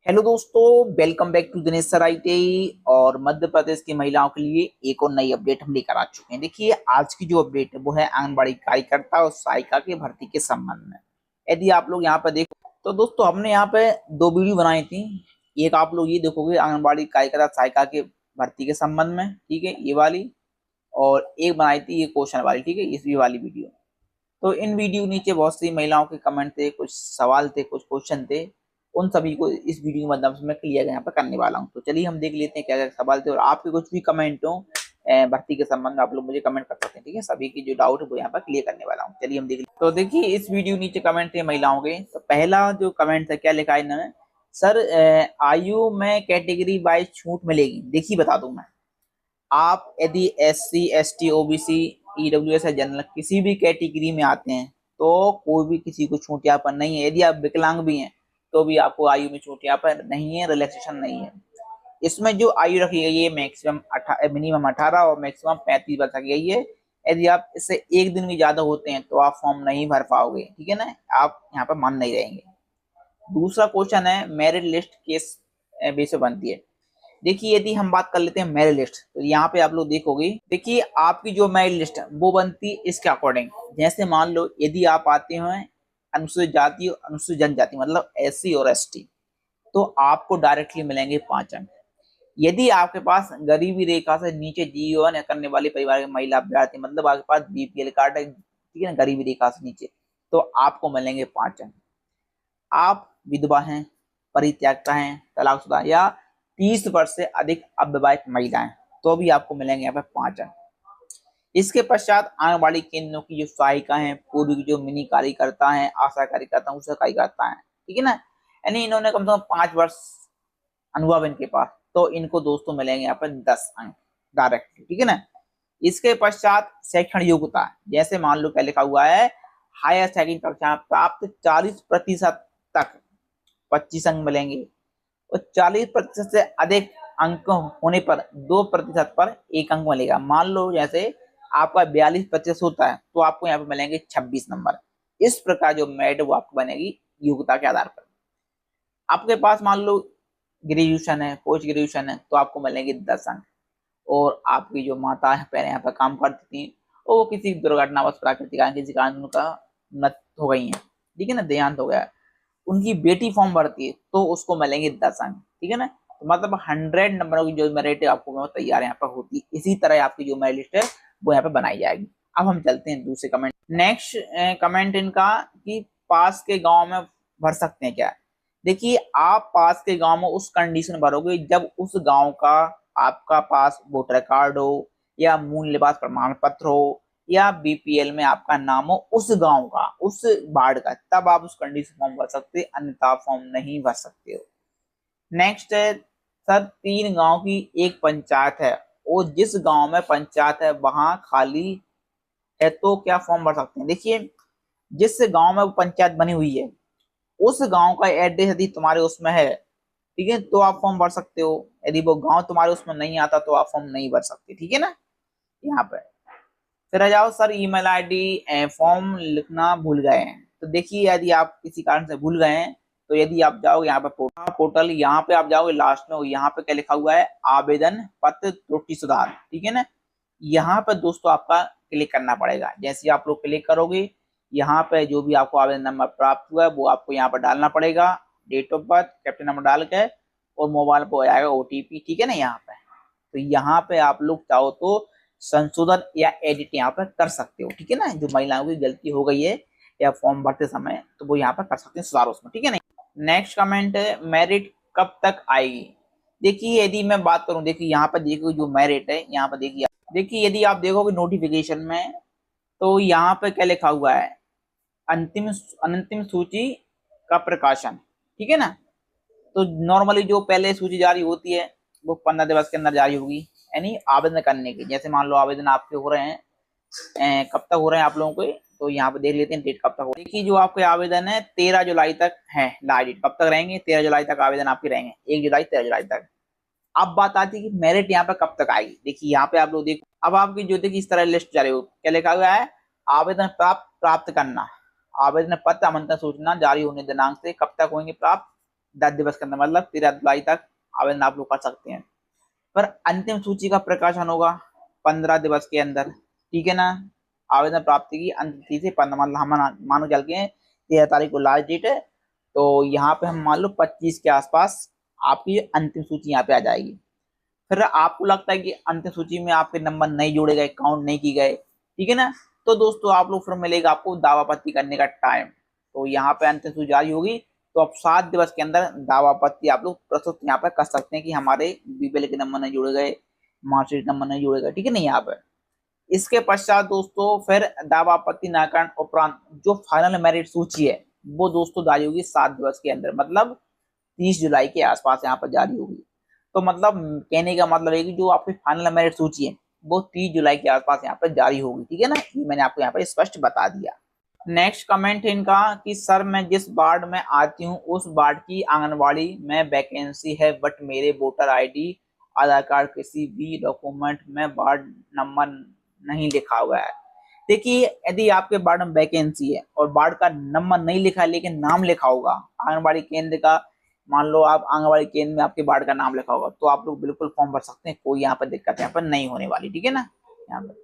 Hello दोस्तों, welcome back to Dinesh sir ITI. और मध्य प्रदेश की महिलाओं के लिए एक और नई अपडेट हम लेकर आ चुके हैं। देखिए, आज की जो अपडेट है वो है आंगनबाड़ी कार्यकर्ता और सहायिका की भर्ती के संबंध में। यदि आप लोग यहाँ पर देखो तो दोस्तों हमने यहाँ पे दो वीडियो बनाई थी। एक आप लोग ये देखोगे आंगनबाड़ी कार्यकर्ता सहायिका के भर्ती के संबंध में, ठीक है, ये वाली। और एक बनाई थी ये क्वेश्चन वाली, ठीक है, इसी वाली वीडियो। तो इन वीडियो के नीचे बहुत सी महिलाओं के कमेंट थे, कुछ सवाल थे, कुछ क्वेश्चन थे। उन सभी को इस वीडियो के माध्यम से मैं क्लियर यहाँ पर करने वाला हूँ। तो चलिए हम देख लेते हैं क्या क्या सवाल थे। और आपके कुछ भी कमेंट हो भर्ती के संबंध में, आप लोग मुझे कमेंट कर सकते हैं, ठीक है। सभी की जो डाउट है वो यहाँ पर क्लियर करने वाला हूँ। चलिए हम देख लेते। तो देखिए, इस वीडियो नीचे कमेंट थे महिलाओं के। तो पहला जो कमेंट था, क्या लिखा है इन्होंने, सर आयु में कैटेगरी वाइज छूट मिलेगी। देखिए बता दूं मैं, आप यदि SC ST OBC EWS या जनरल किसी भी कैटेगरी में आते हैं तो कोई भी किसी को छूट यहाँ पर नहीं है। यदि आप विकलांग भी हैं तो भी आपको आयु में छूट यहाँ पर नहीं है, रिलैक्सेशन नहीं है। इसमें जो आयु रखी गई है मैक्सिमम मिनिमम 18 और मैक्सिमम 35 वर्ष रखी गई है। यदि आप इससे एक दिन भी ज्यादा होते हैं तो आप फॉर्म नहीं भर पाओगे, ठीक है ना, आप यहाँ पर मान नहीं रहेंगे। दूसरा क्वेश्चन है मेरिट लिस्ट केस बेस पे बनती है। देखिए, यदि हम बात कर लेते हैं मेरिट लिस्ट, तो यहाँ पे आप लोग देखोगे, देखिए आपकी जो मेरिट लिस्ट है वो बनती है इसके अकॉर्डिंग। जैसे मान लो यदि आप आते हैं अनुसूचित जाति और अनुसूचित जनजाति, मतलब SC और ST, तो आपको डायरेक्टली मिलेंगे 5 अंक। यदि आपके पास गरीबी रेखा से नीचे जीवन करने वाले परिवार के महिला अभ्यर्थी, मतलब आपके पास BPL कार्ड है, ठीक है ना, गरीबी रेखा से नीचे, तो आपको मिलेंगे 5 अंक। आप विधवा हैं, परित्यक्ता हैं, तलाकशुदा या 30 वर्ष से अधिक अविवाहित महिलाएं, तो भी आपको मिलेंगे यहाँ पे 5 अंक। इसके पश्चात आंगनबाड़ी केंद्रों की जो सहायिका हैं, पूर्व की जो मिनी कार्यकर्ता हैं, आशा कार्यकर्ता, उषा कार्यकर्ता हैं, ठीक है ना, यानी इन्होंने कम से कम 5 वर्ष अनुभव इनके पास, तो इनको दोस्तों मिलेंगे यहाँ पे 10 अंक डायरेक्ट, ठीक है ना। इसके पश्चात शैक्षणिक योग्यता, जैसे मान लो क्या लिखा हुआ है, हायर सेकेंडरी कक्षा प्राप्त 40% तक 25 अंक मिलेंगे, और 40% से अधिक अंक होने पर 2% पर 1 अंक मिलेगा। मान लो जैसे आपका 42% होता है तो आपको यहाँ पे मिलेंगे 26 नंबर। इस प्रकार जो मेरिट वो आपको बनेगी योग्यता के आधार पर। आपके पास मान लो ग्रेजुएशन है, पोस्ट ग्रेजुएशन है, तो आपको मिलेंगे 10 अंक। और आपकी जो माता है पहले यहाँ पर काम करती थी और वो किसी दुर्घटनावश प्राकृतिक कारण किसी कारण उनका मृत्यु हो गई है, ठीक है ना, देहांत हो गया, उनकी बेटी फॉर्म भरती है तो उसको मिलेंगे 10 अंक, ठीक है ना। तो मतलब 100 नंबरों की जो मेरिट है आपको तैयार यहाँ पर होती है। इसी तरह आपकी जो मेरिट लिस्ट है वो यहाँ पे बनाई जाएगी। अब हम चलते हैं दूसरे कमेंट। नेक्स्ट कमेंट इनका कि पास के गांव में भर सकते हैं क्या। देखिए, आप पास के गांव में उस कंडीशन भरोगे जब उस गांव का आपका पास वोटर कार्ड हो या मूल निवास प्रमाण पत्र हो या BPL में आपका नाम हो उस गांव का, उस वार्ड का, तब आप उस कंडीशन फॉर्म भर सकते, अन्यथा फॉर्म नहीं भर सकते हो। नेक्स्ट है सर, 3 गांव की एक पंचायत है और जिस गांव में पंचायत है वहां खाली है तो क्या फॉर्म भर सकते हैं। देखिए, जिस गांव में वो पंचायत बनी हुई है उस गांव का एड्रेस यदि तुम्हारे उसमें है, ठीक है, तो आप फॉर्म भर सकते हो। यदि वो गांव तुम्हारे उसमें नहीं आता तो आप फॉर्म नहीं भर सकते, ठीक है ना। यहाँ पे फिर आ जाओ सर, ईमेल आईडी फॉर्म लिखना भूल गए हैं। तो देखिए, यदि आप किसी कारण से भूल गए हैं तो यदि आप जाओगे यहाँ पे पोर्टल, यहाँ पे आप जाओगे लास्ट में, यहाँ पे क्या लिखा हुआ है, आवेदन पत्र त्रुटि सुधार, ठीक है ना। यहाँ पे दोस्तों आपका क्लिक करना पड़ेगा। जैसे आप लोग क्लिक करोगे, यहाँ पे जो भी आपको आवेदन नंबर प्राप्त हुआ है वो आपको यहाँ पर डालना पड़ेगा, date of birth, captain number डाल के, और मोबाइल पे हो जाएगा OTP, ठीक है ना। यहाँ पे तो यहाँ पे आप लोग चाहो तो संशोधन या एडिट यहाँ पर कर सकते हो, ठीक है ना। जो महिलाओं की गलती हो गई है या फॉर्म भरते समय, तो वो यहाँ पर कर सकते हैं सुधार उसमें, ठीक है ना। नेक्स्ट कमेंट है, मेरिट कब तक आएगी। देखिए, यदि मैं बात करूं, देखिए यहाँ पर देखिए जो मेरिट है, यहाँ पर देखिए यदि आप देखोगे नोटिफिकेशन में, तो यहाँ पे क्या लिखा हुआ है, अंतिम सूची का प्रकाशन, ठीक है ना। तो नॉर्मली जो पहले सूची जारी होती है वो 15 दिवस के अंदर जारी होगी, यानी आवेदन करने की। जैसे मान लो आवेदन आपके हो रहे हैं, कब तक हो रहे हैं आप लोगों को, तो यहाँ पे देख लेते हैं डेट कब तक हो। देखिए, जो आपके आवेदन है 13 जुलाई तक है लास्ट डेट। कब तक रहेंगे, 13 जुलाई तक आवेदन आपके रहेंगे, 1 जुलाई 13 जुलाई तक। अब बात आती है कि मेरिट यहाँ पे कब तक आएगी। देखिए, यहाँ पे आप लोग देखो, अब आपकी जो देखिए इस तरह लिस्ट जारी हो, क्या लिखा हुआ है, आवेदन प्राप्त करना, आवेदन पत्र आमंत्रण सूचना जारी होने दिनांक से कब तक होंगे प्राप्त, 10 दिवस के अंदर, मतलब 13 जुलाई तक आवेदन आप लोग कर सकते हैं। पर अंतिम सूची का प्रकाशन होगा 15 दिवस के अंदर, ठीक है ना। आवेदन प्राप्ति की अंतिम तिथि से 15, मतलब हम मानो चल के 13 तारीख को लास्ट डेट है, तो यहाँ पे हम मान लो 25 के आसपास आपकी अंतिम सूची यहाँ पे आ जाएगी। फिर आपको लगता है कि अंतिम सूची में आपके नंबर नहीं जोड़े गए, काउंट नहीं की गए, ठीक है ना, तो दोस्तों आप लोग फिर मिलेगा आपको दावा आपत्ति करने का टाइम। तो यहाँ पे अंतिम सूची जारी होगी, तो आप 7 दिवस के अंदर दावा आपत्ति आप लोग प्रस्तुत यहाँ पे कर सकते हैं कि हमारे बीपीएल के नंबर नहीं जुड़े गए, मार्कशीट नंबर नहीं जुड़े गए, ठीक है ना। यहाँ पे इसके पश्चात दोस्तों फिर दावा आपत्ति नाकरण उपरांत जो फाइनल मेरिट सूची है वो दोस्तों जारी होगी 7 दिवस के अंदर, मतलब 30 जुलाई के आसपास यहाँ पर जारी होगी। तो मतलब कहने का मतलब है कि जो आपकी फाइनल मेरिट सूची है वो 30 जुलाई के आसपास यहाँ पर जारी होगी, ठीक है ना। ये मैंने आपको यहाँ पर स्पष्ट बता दिया। नेक्स्ट कमेंट है इनका कि सर मैं जिस वार्ड में आती हूँ उस वार्ड की आंगनबाड़ी में वैकेंसी है, बट मेरे वोटर आईडी, आधार कार्ड, किसी भी डॉक्यूमेंट में वार्ड नंबर नहीं लिखा हुआ है। देखिए यदि आपके वार्ड में वैकेंसी है और वार्ड का नंबर नहीं लिखा है लेकिन नाम लिखा होगा आंगनबाड़ी केंद्र का, मान लो आप आंगनबाड़ी केंद्र में आपके वार्ड का नाम लिखा होगा, तो आप लोग बिल्कुल फॉर्म भर सकते हैं, कोई यहाँ पर दिक्कत यहाँ पर नहीं होने वाली, ठीक है ना। यहाँ पर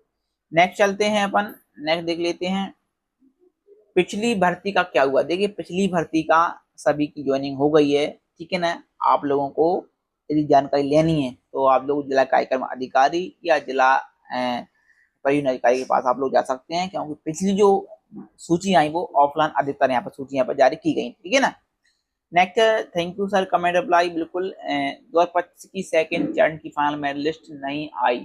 नेक्स्ट चलते हैं अपन, नेक्स्ट देख लेते हैं पिछली भर्ती का क्या हुआ। देखिए पिछली भर्ती का सभी की ज्वाइनिंग हो गई है, ठीक है ना। आप लोगों को यदि जानकारी लेनी है तो आप लोग जिला कार्यक्रम अधिकारी या जिला परियोजना अधिकारी के पास आप लोग जा सकते हैं, क्योंकि पिछली जो सूची आई वो ऑफलाइन अधिकतर यहाँ पर सूची यहाँ पर जारी की गई, ठीक है ना। Next, thank you sir comment apply, बिल्कुल 2025 की सेकंड चरण की फाइनल मेरिट लिस्ट नहीं आई।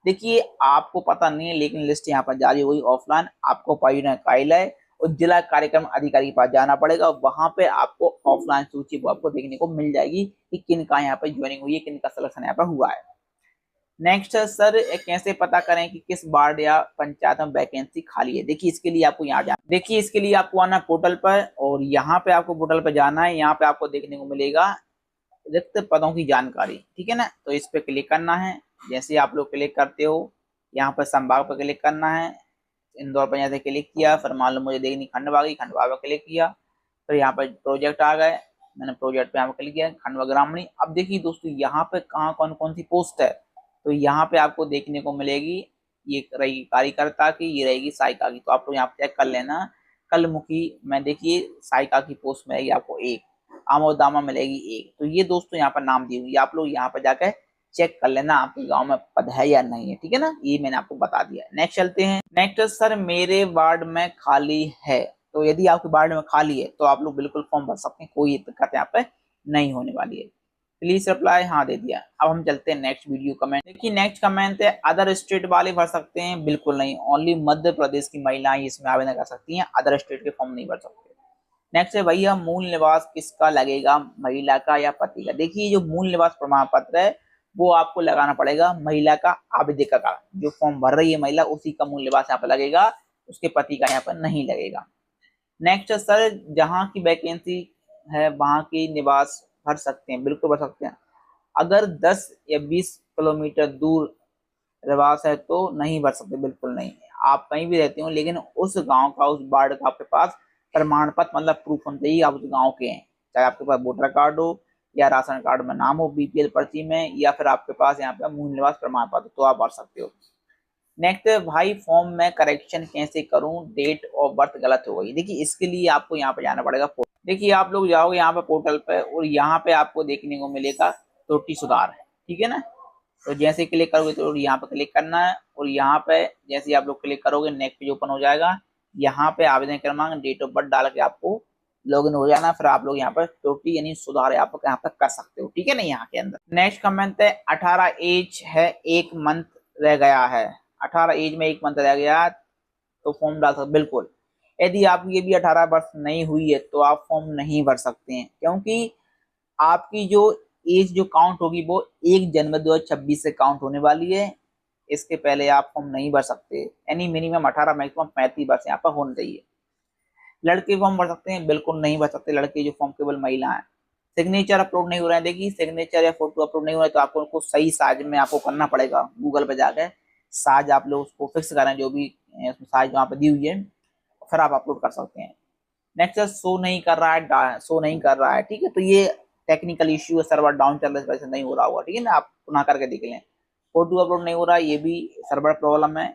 देखिए आपको पता नहीं है लेकिन लिस्ट यहाँ पर जारी हुई ऑफलाइन, आपको परियोजना कार्यालय और जिला कार्यक्रम अधिकारी के पास जाना पड़ेगा, वहां पे आपको ऑफलाइन सूची वो आपको देखने को मिल जाएगी कि किन का यहाँ पे ज्वाइनिंग हुई है, किन का सिलेक्शन यहाँ पे हुआ है। नेक्स्ट सर कैसे पता करें कि किस वार्ड या पंचायत में वैकेंसी खाली है। देखिए इसके लिए आपको यहाँ जाना, देखिए इसके लिए आपको आना पोर्टल पर, और यहाँ पे आपको पोर्टल पर जाना है, यहाँ पे आपको देखने को मिलेगा रिक्त पदों की जानकारी, ठीक है ना। तो इस पे क्लिक करना है, जैसे आप लोग क्लिक करते हो यहाँ पर संभाग पर क्लिक करना है, इंदौर पर जैसे क्लिक किया, फिर मान लो मुझे देखनी खंडवा की, खंडवा पर क्लिक किया, फिर यहाँ पर प्रोजेक्ट आ गए, मैंने प्रोजेक्ट पे यहाँ पर क्लिक किया खंडवा ग्रामीण। अब देखिए दोस्तों यहाँ पे कहाँ कौन कौन सी पोस्ट है, तो यहाँ पे आपको देखने को मिलेगी, ये रहेगी कार्यकर्ता की, ये रहेगी सहायिका की, तो आप लोग यहाँ पे चेक कर लेना। कलमुखी में देखिए सहायिका की पोस्ट मिलेगी आपको 1, आमोदामा मिलेगी 1, तो ये दोस्तों यहाँ पर नाम दी हुई, आप लोग यहाँ पर जाकर चेक कर लेना आपके गांव में पद है या नहीं है, ठीक है ना। ये मैंने आपको बता दिया। नेक्स्ट चलते हैं। नेक्स्ट सर मेरे वार्ड में खाली है, तो यदि आपके वार्ड में खाली है तो आप लोग बिल्कुल फॉर्म भर सकते हैं, कोई दिक्कत यहाँ पे नहीं होने वाली है। प्लीज रिप्लाई हाँ दे दिया। अब हम चलते हैं नेक्स्ट वीडियो कमेंट। देखिए नेक्स्ट कमेंट है अदर स्टेट वाले भर सकते हैं, बिल्कुल नहीं, ओनली मध्य प्रदेश की महिलाएं इसमें आवेदन कर सकती हैं, अदर स्टेट के फॉर्म नहीं भर सकते। नेक्स्ट है भैया मूल निवास किसका लगेगा, महिला का या पति का। देखिए जो मूल निवास प्रमाण पत्र है वो आपको लगाना पड़ेगा महिला का, आवेदिका का, जो फॉर्म भर रही है महिला उसी का मूल निवास यहाँ पर लगेगा, उसके पति का यहाँ पर नहीं लगेगा। नेक्स्ट सर जहाँ की वैकेंसी है वहां की निवास भर सकते हैं, बिल्कुल भर सकते हैं। अगर 10 या 20 किलोमीटर दूर निवास है तो नहीं भर सकते, बिल्कुल नहीं। आप कहीं भी रहते हो लेकिन उस गांव का, उस वार्ड का आपके पास प्रमाण पत्र मतलब प्रूफ होना चाहिए आप उस गांव के हैं, चाहे आपके पास वोटर कार्ड हो या राशन कार्ड में नाम हो बीपीएल पर्ची में, या फिर आपके पास यहाँ पे मूल निवास प्रमाण पत्र, तो आप भर सकते हो। नेक्स्ट भाई फॉर्म में करेक्शन कैसे करूं, डेट ऑफ बर्थ गलत हो गई। देखिए इसके लिए आपको यहाँ पे जाना पड़ेगा। देखिए आप लोग जाओगे यहाँ पे पोर्टल पे और यहाँ पे आपको देखने को मिलेगा त्रुटि सुधार, ठीक है ना। तो जैसे क्लिक करोगे तो यहाँ पे क्लिक करना है, और यहाँ पे जैसे आप लोग क्लिक करोगे नेक्स्ट पेज ओपन हो जाएगा, यहाँ पे आवेदन क्रमांक डेट ऑफ बर्थ डाल के आपको लॉगिन हो जाना, फिर आप लोग यहाँ पर त्रुटि यानी सुधार आप यहाँ पर कर सकते हो, ठीक है ना। यहाँ के अंदर नेक्स्ट कमेंट है 18 एज है 1 मंथ रह गया है, 18 एज में 1 मंथ रह गया तो फॉर्म डाल सकते, बिल्कुल। यदि आप ये भी 18 वर्ष नहीं हुई है तो आप फॉर्म नहीं भर सकते हैं, क्योंकि आपकी जो एज जो काउंट होगी वो 1 जनवरी 2026 से काउंट होने वाली है, इसके पहले आप फॉर्म नहीं भर सकते। यानी मिनिमम 18 मैक्सिमम 35 वर्ष यहाँ पर होना चाहिए। लड़के फॉर्म भर सकते हैं, बिल्कुल नहीं भर सकते लड़के, जो फॉर्म केवल महिला है। सिग्नेचर अपलोड नहीं हो रहा है, देखिए सिग्नेचर या फोटो अपलोड नहीं हो रहा है तो आपको उनको सही साइज में आपको करना पड़ेगा, गूगल पे जाकर साइज आप लोग उसको फिक्स करें, जो भी साइज वहाँ पे दी हुई है, फिर आप अपलोड कर सकते हैं। नेक्स्ट शो नहीं कर रहा है, शो नहीं कर रहा है, ठीक है, तो ये टेक्निकल इश्यू है, सर्वर डाउन चल रहा है, इस वजह से नहीं हो रहा होगा, ठीक है ना। आप पुनः करके देख लें। फोटो अपलोड नहीं हो रहा, ये भी सर्वर प्रॉब्लम है,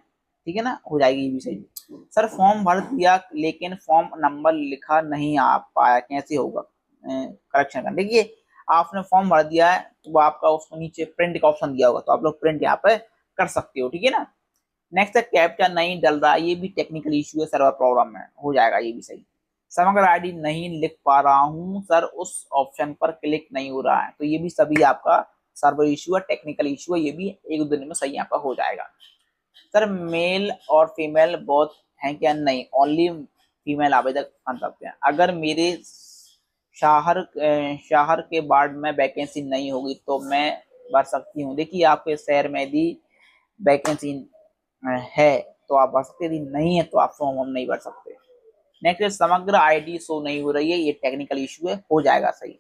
ठीक है ना, हो जाएगी ये भी सही। सर फॉर्म भर दिया लेकिन फॉर्म नंबर लिखा नहीं आ पाया, कैसे होगा करेक्शन करना। देखिए आपने फॉर्म भर दिया है तो आपका उसमें नीचे प्रिंट का ऑप्शन दिया होगा, तो आप लोग प्रिंट यहाँ पे कर सकते हो, ठीक है ना। नेक्स्ट है कैप्चा नहीं डल रहा, ये भी टेक्निकल इश्यू है, सर्वर प्रॉब्लम है, हो जाएगा ये भी सही। समग्र आईडी नहीं लिख पा रहा हूँ सर, उस ऑप्शन पर क्लिक नहीं हो रहा है, तो ये भी सभी आपका सर्वर इश्यू है, टेक्निकल इश्यू है, ये भी एक दो दिन में सही यहाँ पर हो जाएगा। सर मेल और फीमेल बोथ हैं क्या? नहीं, ओनली फीमेल आवेदक बन सकते हैं। अगर मेरे शहर के वार्ड में वैकेंसी नहीं होगी तो मैं भर सकती हूँ। देखिए आपके शहर में यदि वैकेंसी है तो आप भर सकते, यदि नहीं है तो आप फॉर्म नहीं भर सकते। नेक्स्ट समग्र आईडी शो नहीं हो रही है, ये टेक्निकल इश्यू है, हो जाएगा सही।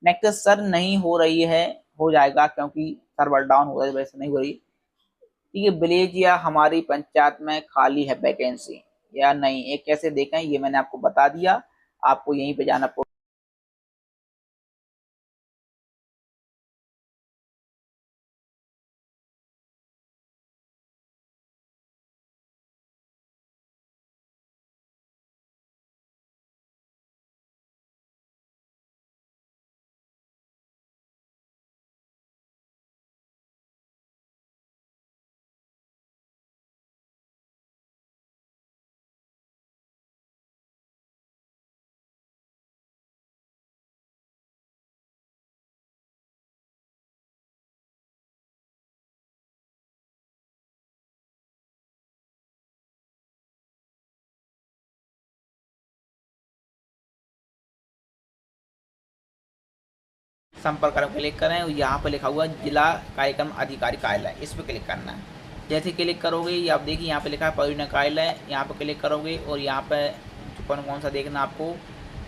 नेक्स्ट सर नहीं हो रही है, हो जाएगा क्योंकि सर्वर डाउन हो रहा है, वैसे नहीं हो रही, ठीक है। विलेज या हमारी पंचायत में खाली है वैकेंसी या नहीं, ये कैसे देखें, ये मैंने आपको बता दिया, आपको यहीं पे जाना पड़ेगा। संपर्क पर क्लिक करें, यहाँ पर लिखा हुआ जिला कार्यक्रम अधिकारी कार्यालय, इस पर क्लिक करना है। जैसे क्लिक करोगे ये आप देखिए यहाँ पे लिखा है परियोजना कार्यालय, यहाँ पर क्लिक करोगे और यहाँ पे कौन सा देखना आपको,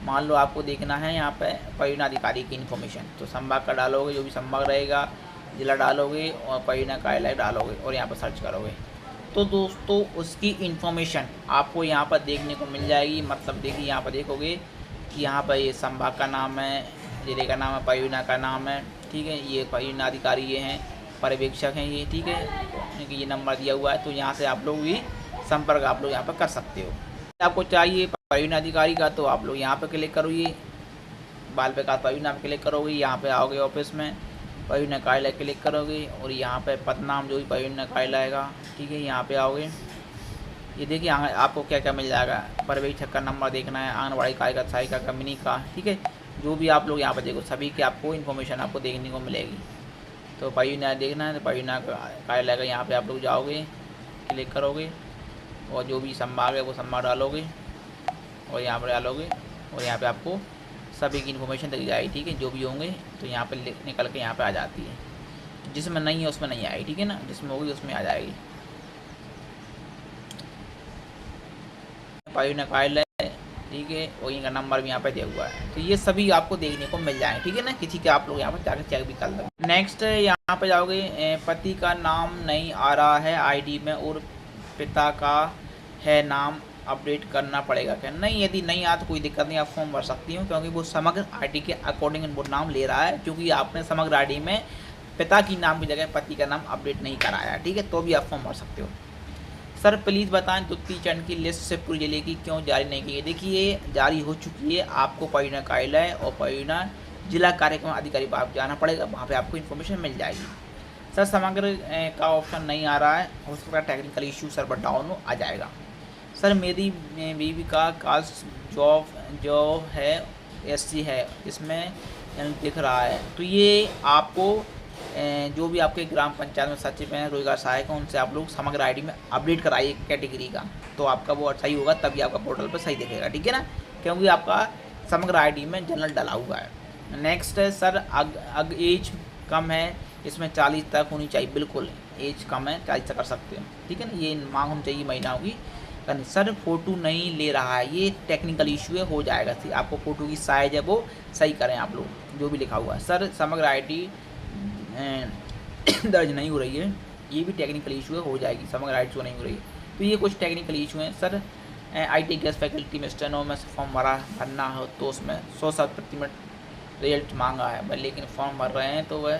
मान लो आपको देखना है यहाँ पे परियोजना अधिकारी की इन्फॉर्मेशन, तो संभाग का डालोगे, जो भी संभाग रहेगा, जिला डालोगे और परियोजना कार्यालय डालोगे और यहाँ पर सर्च करोगे, तो दोस्तों उसकी इन्फॉर्मेशन आपको यहाँ पर देखने को मिल जाएगी। मतलब देखिए यहाँ पर देखोगे कि यहाँ पर ये संभाग का नाम है, जिले का नाम है, परियोजना का नाम है, ठीक है। ये परियोजना अधिकारी ये हैं, पर्यवेक्षक हैं ये, ठीक है, क्योंकि ये नंबर दिया हुआ है, तो यहाँ से आप लोग भी संपर्क आप लोग यहाँ पर कर सकते हो। आपको चाहिए परियोजना अधिकारी का तो आप लोग यहाँ पर क्लिक करोगे, बाल विकास परियोजना पर क्लिक करोगे, यहाँ पे आओगे ऑफिस में, परियोजना कार्यालय क्लिक करोगे और यहाँ पे पद नाम जो भी परियोजना कार्यालय का, ठीक है, यहाँ पे आओगे। ये देखिए आपको क्या क्या मिल जाएगा, पर्यवेक्षक का नंबर देखना है, आंगनबाड़ी कार्यकर्ता सहायिका का मिनी का, ठीक है, जो भी आप लोग यहाँ पर देखो सभी की आपको इन्फॉर्मेशन आपको देखने को मिलेगी। तो परियोजना देखना है तो परियोजना कार्यालय का यहाँ पे आप लोग जाओगे, क्लिक करोगे और जो भी संभाग है वो संभाग डालोगे और यहाँ पर डालोगे और यहाँ पे आपको सभी की इन्फॉर्मेशन दिख जाएगी, ठीक है, जो भी होंगे तो यहाँ पे निकल के यहाँ पे आ जाती है, जिसमें नहीं है उसमें नहीं आएगी, ठीक है ना, जिसमें होगी उसमें आ जाएगी। परियोजना कार्यालय, ठीक है, और इनका नंबर भी यहाँ पे दिया हुआ है, तो ये सभी आपको देखने को मिल जाए, ठीक है ना, किसी के आप लोग यहाँ पर जाकर चेक भी कर लो। नेक्स्ट यहाँ पे जाओगे, पति का नाम नहीं आ रहा है आईडी में और पिता का है नाम, अपडेट करना पड़ेगा क्या? नहीं, यदि नहीं आता कोई दिक्कत नहीं, आप फॉर्म भर सकती हूँ, क्योंकि वो समग्र आईडी के अकॉर्डिंग वो नाम ले रहा है, क्योंकि आपने समग्र आईडी में पिता की नाम की जगह पति का नाम अपडेट नहीं कराया, ठीक है, तो भी आप फॉर्म भर सकते हो। सर प्लीज़ बताएं द्वितीय चरण की लिस्ट शिवपुर जिले की क्यों जारी नहीं की है? देखिए जारी हो चुकी है, आपको परियोजना कार्यालय और परियोजना जिला कार्यक्रम अधिकारी पर आप जाना पड़ेगा, वहाँ पे आपको इन्फॉर्मेशन मिल जाएगी। सर समग्र का ऑप्शन नहीं आ रहा है, हो सकता है टेक्निकल इश्यू सर्वर डाउन हो, आ जाएगा। सर मेरी बीवी का कास्ट जो है एससी है, इसमें दिख रहा है, तो ये आपको जो भी आपके ग्राम पंचायत में सचिव हैं, रोजगार सहायक हैं, उनसे आप लोग समग्र आईडी में अपडेट कराइए कैटेगरी का, तो आपका वो सही होगा, तभी आपका पोर्टल पर सही दिखेगा, ठीक है ना, क्योंकि आपका समग्र आईडी में जनरल डाला हुआ है। नेक्स्ट है सर अग एज कम है, इसमें 40 तक होनी चाहिए, बिल्कुल एज कम है 40 तक कर सकते हो, ठीक है ना, ये मांग होनी चाहिए महिलाओं की। सर फ़ोटो नहीं ले रहा है, ये टेक्निकल इशू है, हो जाएगा, ठीक, आपको फ़ोटो की साइज है वो सही करें आप लोग, जो भी लिखा हुआ है। सर समग्र आईडी दर्ज नहीं हो रही है, ये भी टेक्निकल इशू है, हो जाएगी, समग्र आईडी शो नहीं हो रही है, तो ये कुछ टेक्निकल इशू हैं। सर IT गेस्ट फैकल्टी में स्टेनो में फॉर्म भरना हो तो उसमें 100 शब्द प्रति मिनट रिजल्ट मांगा है भाई, लेकिन फॉर्म भर रहे हैं तो वह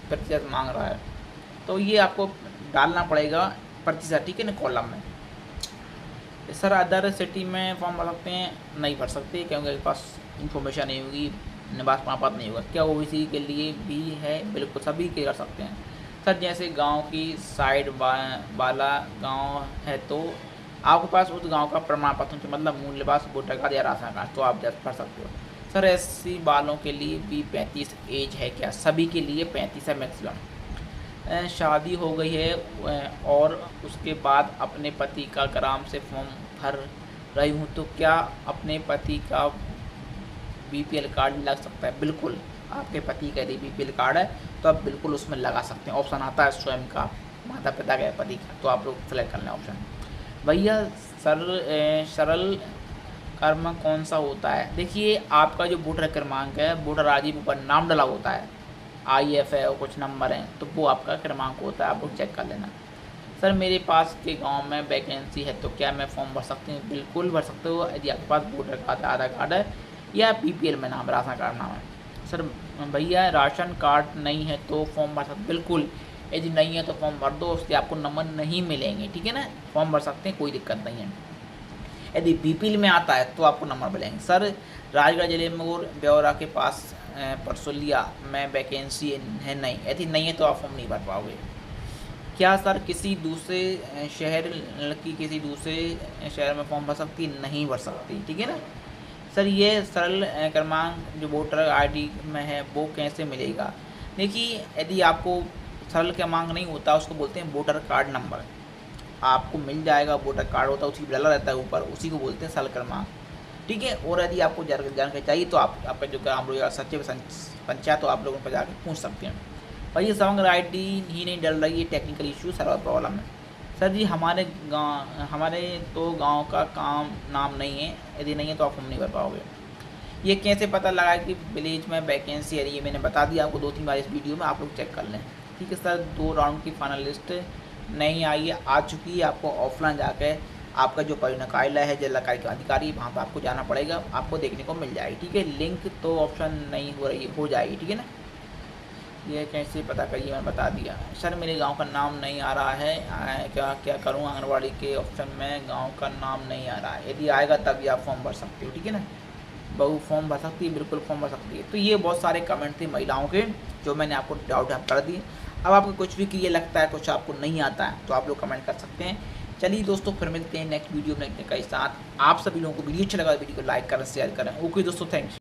प्रतिशत मांग रहा है। तो ये आपको डालना पड़ेगा प्रतिशत, ठीक है ना, कॉलम में। सर अदर सिटी में फॉर्म भर सकते हैं? नहीं भर सकते, क्योंकि आपके पास इन्फॉर्मेशन नहीं होगी, निवास प्रमाण पत्र नहीं होगा। क्या ओबीसी के लिए भी है? बिल्कुल सभी के कर सकते हैं सर। जैसे गांव की साइड वाला गांव है तो आपके पास उस गांव का प्रमाण पत्र, मतलब मूल निवास, वोटर कार्ड या राशन कार्ड, तो आप जब भर सकते हो। सर एससी वालों के लिए भी 35 एज है क्या? सभी के लिए 35 है मैक्सिमम। शादी हो गई है और उसके बाद अपने पति का ग्राम से फॉर्म भर रही हूँ, तो क्या अपने पति का बीपीएल कार्ड लग सकता है? बिल्कुल, आपके पति का यदि बीपीएल कार्ड है तो आप बिल्कुल उसमें लगा सकते हैं। ऑप्शन आता है स्वयं का, माता पिता का, पति का, तो आप लोग सेलेक्ट कर लें ऑप्शन। भैया सरल कर्म कौन सा होता है? देखिए, आपका जो वोटर क्रमांक है, वोटर आईडी पर नाम डला होता है, IF है और कुछ नंबर हैं, तो वो आपका क्रमांक होता है, आप लोग चेक कर लेना। सर मेरे पास के गांव में वैकेंसी है तो क्या मैं फॉर्म भर सकती हूँ? बिल्कुल भर सकते हो, यदि आपके पास वोटर कार्ड, आधार कार्ड है या BPL में नाम, राशन कार्ड नाम है। सर भैया राशन कार्ड नहीं है तो फॉर्म भर सकते? बिल्कुल, यदि नहीं है तो फॉर्म भर दो, उससे आपको नंबर नहीं मिलेंगे, ठीक है ना। फॉर्म भर सकते हैं, कोई दिक्कत नहीं है। यदि BPL में आता है तो आपको नंबर मिलेंगे। सर राजगढ़ जिले में और ब्यौरा के पास परसोलिया में वैकेंसी है नहीं, यदि नहीं है तो आप फॉर्म नहीं भर पाओगे। क्या सर किसी दूसरे शहर लड़की किसी दूसरे शहर में फॉर्म भर सकती? नहीं भर सकती, ठीक है ना। सर ये सरल क्रमांक जो वोटर आईडी में है वो कैसे मिलेगा? देखिए, यदि आपको सरल क्रमांक नहीं होता, उसको बोलते हैं वोटर कार्ड नंबर, आपको मिल जाएगा। वोटर कार्ड होता है, उसी डला रहता है ऊपर, उसी को बोलते हैं सरल क्रमांक, ठीक है। और यदि आपको जानकारी चाहिए तो आप आपका जो ग्राम रोजगार सचिव पंचायत, तो आप लोगों पर जाकर पूछ सकते हैं। पर ये समग्र ID ही नहीं डल रही है, टेक्निकल इशू, सर्वर प्रॉब्लम है। सर जी हमारे गांव का काम नाम नहीं है, यदि नहीं है तो आप फॉर्म नहीं भर पाओगे। ये कैसे पता लगा कि विलेज में वैकेंसी है? ये मैंने बता दिया आपको 2-3 बार इस वीडियो में, आप लोग चेक कर लें, ठीक है। सर 2 राउंड की फाइनल लिस्ट नहीं आई है, आ चुकी है। आपको ऑफलाइन जाकर आपका जो परिणकालय है, जिला कार्यक्रम अधिकारी, वहाँ पर आपको जाना पड़ेगा, आपको देखने को मिल जाएगी, ठीक है। लिंक तो ऑप्शन नहीं हो जाएगी, ठीक है ना। ये कैसे पता करिए, मैंने बता दिया। सर मेरे गांव का नाम नहीं आ रहा है, क्या करूं? आंगनबाड़ी के ऑप्शन में गांव का नाम नहीं आ रहा है, यदि आएगा तभी आप फॉर्म भर सकते हो, ठीक है ना। बहू फॉर्म भर सकती है? बिल्कुल फॉर्म भर सकती है। तो ये बहुत सारे कमेंट थे महिलाओं के, जो मैंने आपको डाउट कर दिए। अब आपको कुछ भी क्लियर लगता है, कुछ आपको नहीं आता है, तो आप लोग कमेंट कर सकते हैं। चलिए दोस्तों, फिर मिलते हैं नेक्स्ट वीडियो में के साथ। आप सभी लोगों को वीडियो अच्छा लगा, वीडियो को लाइक करें, शेयर करें। ओके दोस्तों, थैंक्स।